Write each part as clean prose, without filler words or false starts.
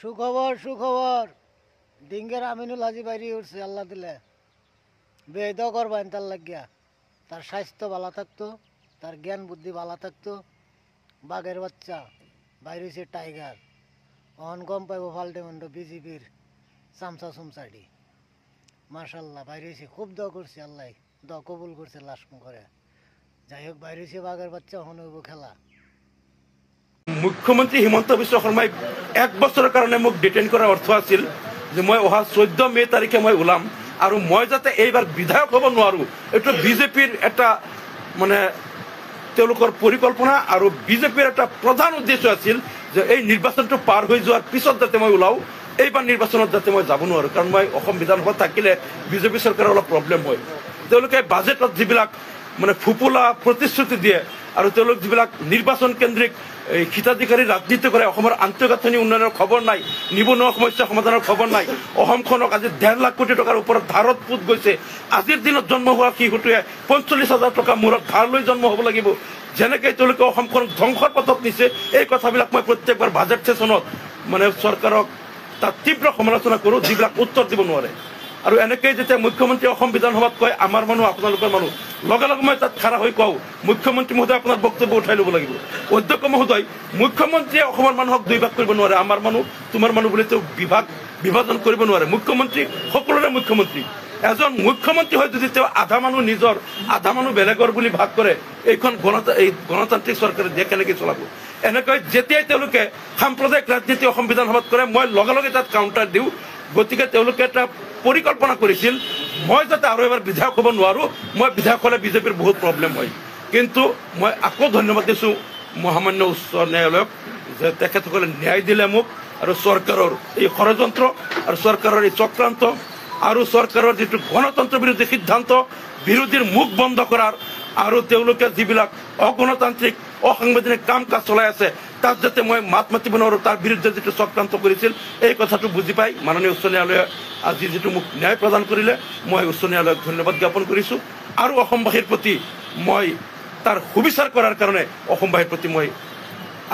সুখবর সুখবর ডিঙ্গের আমিনুল হাজি বাইরে উঠছে আল্লাহ দিলে বেদ করবেন তার লাগিয়া তার স্বাস্থ্য ভালো থাকতো তার জ্ঞান বুদ্ধি ভালো থাকতো বাঘের বাচ্চা বাইরে হচ্ছে টাইগার অন কম পাইব ফাল্টেমন্ড বিজেপির চামচা চুমচাড়ি মাশাল্লাহ বাইরে হয়েছে খুব দ করছে আল্লাহ দ কবুল করছে লাশম করে যাই হোক বাইরে হয়েছে বাঘের বাচ্চা হন হইব খেলা মুখ্যমন্ত্রী হিমন্ত বিশ্ব শৰ্মাই 1 বছৰৰ কাৰণে মোক ডিটেইন কৰাৰ অৰ্থ আছিল যে মই অহা 14 মে তাৰিখে মই ওলাম আৰু মই যাতে এইবাৰ বিধায়ক হ'ব নোৱাৰো এইটো বিজেপিৰ এটা মানে তেওঁলোকৰ পৰিকল্পনা আৰু বিজেপিৰ এটা প্ৰধান উদ্দেশ্য আছিল যে এই নিৰ্বাচনটো পাৰ হৈ যোৱাৰ পিছত যাতে মই ওলাও এইবাৰ নিৰ্বাচনত যাতে মই যাব নোৱাৰো কাৰণ মই অসম বিধানসভাত থাকিলে বিজেপি চৰকাৰৰ অলপ প্ৰব্লেম হয় তেওঁলোকে বাজেটত যিবিলাক মানে ফুপুলা প্ৰতিশ্ৰুতি দিয়ে আৰু তেওঁলোক যিবিলাক নিৰ্বাচন কেন্দ্ৰিক হিতাধিকাৰী ৰাজনীতি কৰে অসমৰ আন্তঃগাঁথনি উন্নয়নৰ খবৰ নাই নিবনুৱা সমস্যা সমাধানৰ খবৰ নাই অসমখনক আজি 1.5 লাখ কোটি টকাৰ ওপৰত ধাৰত পুত গৈছে আজিৰ দিনত জন্ম হোৱা শিশুটোৱে 45,000 টকা মূৰত ধাৰ লৈ জন্ম হ'ব লাগিব যেনেকৈ তেওঁলোকে অসমখনক ধ্বংসৰ পথত নিছে এই কথাবিলাক মই প্ৰত্যেকবাৰ বাজেট সেচনত মানে চৰকাৰক তাত তীব্ৰ সমালোচনা কৰোঁ যিবিলাক উত্তৰ দিব নোৱাৰে আৰু এনেকৈ যেতিয়া মুখ্যমন্ত্ৰী অসম বিধানসভাত কয় আমাৰ মানুহ আপোনালোকৰ মানুহ লগে লগে মই তাত খাৰা হৈ কওঁ মুখ্যমন্ত্ৰী মহোদয় আপোনাৰ বক্তব্য উঠাই ল'ব লাগিব অধ্যক্ষ মহোদয় মুখ্যমন্ত্ৰীয়ে অসমৰ মানুহক দুই ভাগ কৰিব নোৱাৰে আমাৰ মানুহ তোমাৰ মানুহ বুলি তেওঁ বিভাজন কৰিব নোৱাৰে মুখ্যমন্ত্ৰী সকলোৰে মুখ্যমন্ত্ৰী এজন মুখ্যমন্ত্ৰী হয় যদি তেওঁ আধা মানুহ নিজৰ আধা মানুহ বেলেগৰ বুলি ভাগ কৰে এইখন গণতান্ত্ৰিক চৰকাৰে দেশ কেনেকৈ চলাব এনেকৈ যেতিয়াই তেওঁলোকে সাম্প্ৰদায়িক ৰাজনীতি অসম বিধানসভাত কৰে মই লগে লগে তাত কাউণ্টাৰ দিওঁ গতিকে তেওঁলোকে এটা পৰিকল্পনা কৰিছিল মই যাতে আৰু এবাৰ বিধায়ক হ'ব নোৱাৰো মই বিধায়ক হ'লে বিজেপিৰ বহুত প্ৰব্লেম হয় কিন্তু মই আকৌ ধন্যবাদ দিছোঁ মহামান্য উচ্চ ন্যায়ালয়ক যে তেখেতসকলে ন্যায় দিলে মোক আৰু চৰকাৰৰ এই ষড়যন্ত্ৰ আৰু চৰকাৰৰ এই চক্ৰান্ত আৰু চৰকাৰৰ যিটো গণতন্ত্ৰ বিৰোধী সিদ্ধান্ত বিৰোধীৰ মুখ বন্ধ কৰাৰ আৰু তেওঁলোকে যিবিলাক অগণতান্ত্ৰিক অসাংবিধানিক কাম কাজ চলাই আছে তাত যাতে মই মাত মাতিব নোৱাৰো তাৰ বিৰুদ্ধে যিটো চক্ৰান্ত কৰিছিল এই কথাটো বুজি পাই মাননীয় উচ্চ ন্যায়ালয়ে আজি যিটো মোক ন্যায় প্ৰদান কৰিলে মই উচ্চ ন্যায়ালয়ক ধন্যবাদ জ্ঞাপন কৰিছোঁ আৰু অসমবাসীৰ প্ৰতি মই তাৰ সুবিচাৰ কৰাৰ কাৰণে অসমবাসীৰ প্ৰতি মই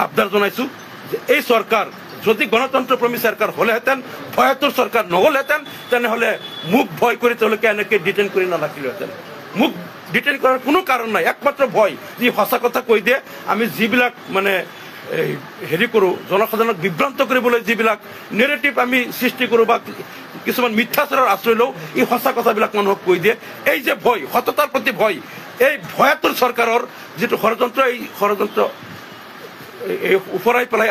আবদাৰ জনাইছোঁ যে এই চৰকাৰ যদি গণতন্ত্ৰপ্ৰেমী চৰকাৰ হ'লেহেঁতেন ভয়াতুৰ চৰকাৰ নহ'লহেঁতেন তেনেহ'লে মোক ভয় কৰি তেওঁলোকে এনেকৈ ডিটেইন কৰি নাৰাখিলেহেঁতেন মোক ডিটেইন কৰাৰ কোনো কাৰণ নাই একমাত্ৰ ভয় যি সঁচা কথা কৈ দিয়ে আমি যিবিলাক মানে হেৰি কৰোঁ জনসাধাৰণক বিভ্ৰান্ত কৰিবলৈ যিবিলাক নেৰেটিভ আমি সৃষ্টি কৰোঁ বা কিছুমান মিথ্যাচাৰৰ আশ্ৰয় লওঁ এই সঁচা কথাবিলাক মানুহক কৈ দিয়ে এই যে ভয় সততাৰ প্ৰতি ভয় এই ভয়াতুৰ চৰকাৰৰ যিটো ষড়যন্ত্ৰ এই ষড়যন্ত্ৰ ওফৰাই পেলাই